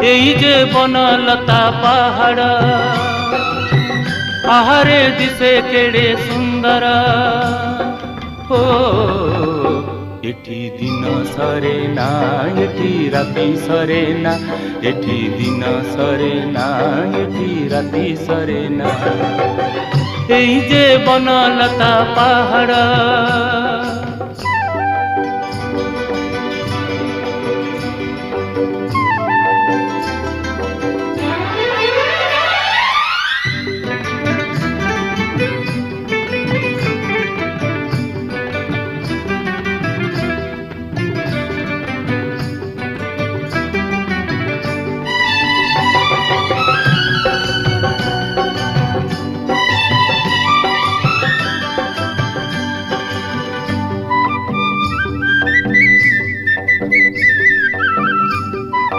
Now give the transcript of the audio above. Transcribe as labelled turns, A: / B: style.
A: एई जे बनलता पहाड़ आहारे दिसे केड़े सुंदर हो एठी दिन सरे ना एठी राति सरे ना एठी दिन सरे ना एठी राति सरे ना एई जे बनलता पहाड़